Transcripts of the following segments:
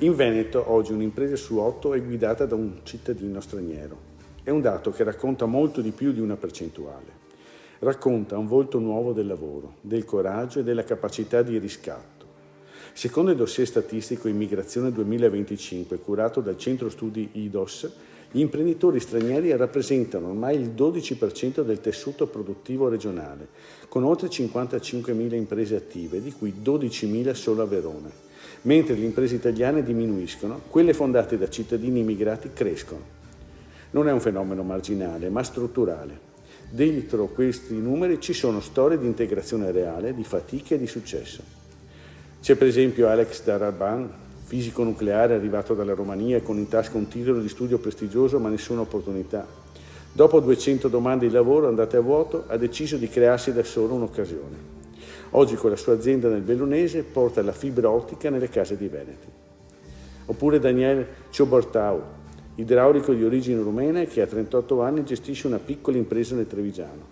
In Veneto oggi un'impresa su 8 è guidata da un cittadino straniero. È un dato che racconta molto di più di una percentuale. Racconta un volto nuovo del lavoro, del coraggio e della capacità di riscatto. Secondo il dossier statistico Immigrazione 2025 curato dal centro studi IDOS, gli imprenditori stranieri rappresentano ormai il 12% del tessuto produttivo regionale, con oltre 55.000 imprese attive, di cui 12.000 solo a Verona. Mentre le imprese italiane diminuiscono, quelle fondate da cittadini immigrati crescono. Non è un fenomeno marginale, ma strutturale. Dentro questi numeri ci sono storie di integrazione reale, di fatica e di successo. C'è per esempio Alex Daraban, fisico nucleare arrivato dalla Romania con in tasca un titolo di studio prestigioso ma nessuna opportunità. Dopo 200 domande di lavoro andate a vuoto, ha deciso di crearsi da solo un'occasione. Oggi con la sua azienda nel Bellunese porta la fibra ottica nelle case di Veneti. Oppure Daniel Ciobartau, idraulico di origini rumene che a 38 anni gestisce una piccola impresa nel Trevigiano.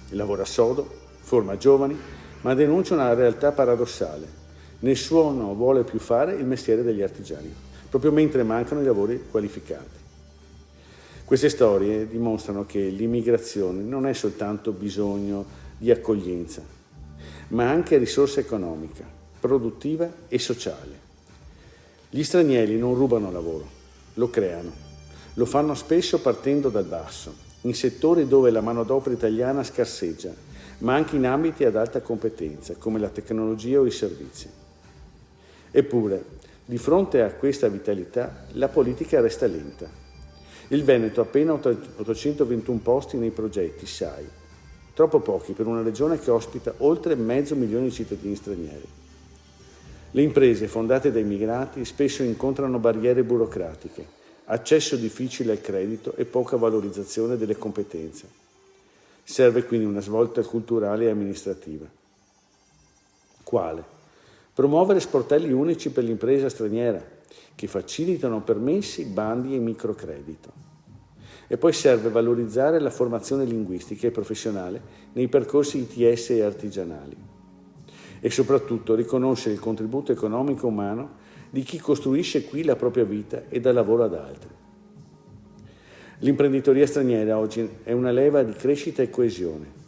Lavora sodo, forma giovani, ma denuncia una realtà paradossale. Nessuno vuole più fare il mestiere degli artigiani, proprio mentre mancano i lavori qualificati. Queste storie dimostrano che l'immigrazione non è soltanto bisogno di accoglienza, ma anche risorsa economica, produttiva e sociale. Gli stranieri non rubano lavoro, lo creano. Lo fanno spesso partendo dal basso, in settori dove la manodopera italiana scarseggia, ma anche in ambiti ad alta competenza, come la tecnologia o i servizi. Eppure, di fronte a questa vitalità, la politica resta lenta. Il Veneto ha appena 821 posti nei progetti SAI, troppo pochi per una regione che ospita oltre 500.000 di cittadini stranieri. Le imprese fondate da immigrati spesso incontrano barriere burocratiche, accesso difficile al credito e poca valorizzazione delle competenze. Serve quindi una svolta culturale e amministrativa. Quale? Promuovere sportelli unici per l'impresa straniera, che facilitano permessi, bandi e microcredito. E poi serve valorizzare la formazione linguistica e professionale nei percorsi ITS e artigianali. E soprattutto riconoscere il contributo economico umano di chi costruisce qui la propria vita e dà lavoro ad altri. L'imprenditoria straniera oggi è una leva di crescita e coesione.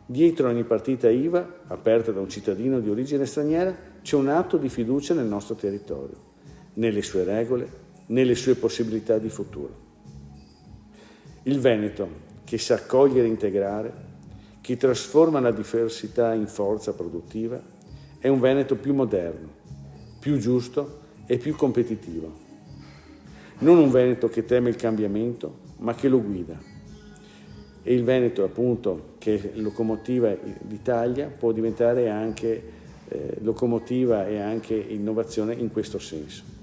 Dietro ogni partita IVA, aperta da un cittadino di origine straniera, c'è un atto di fiducia nel nostro territorio, nelle sue regole, nelle sue possibilità di futuro. Il Veneto, che sa accogliere e integrare, che trasforma la diversità in forza produttiva, è un Veneto più moderno, più giusto e più competitivo. Non un Veneto che teme il cambiamento, ma che lo guida. E il Veneto, appunto, che è locomotiva d'Italia, può diventare anche locomotiva e anche innovazione in questo senso.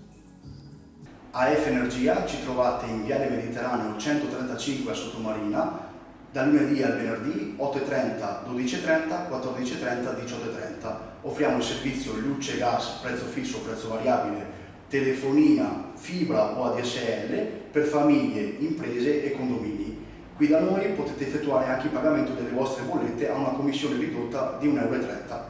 AF Energia ci trovate in Viale Mediterraneo 135 a Sottomarina, dal lunedì al venerdì 8.30, 12.30, 14.30, 18.30. Offriamo il servizio luce, gas, prezzo fisso, prezzo variabile, telefonia, fibra o ADSL per famiglie, imprese e condomini. Qui da noi potete effettuare anche il pagamento delle vostre bollette a una commissione ridotta di 1,30 €.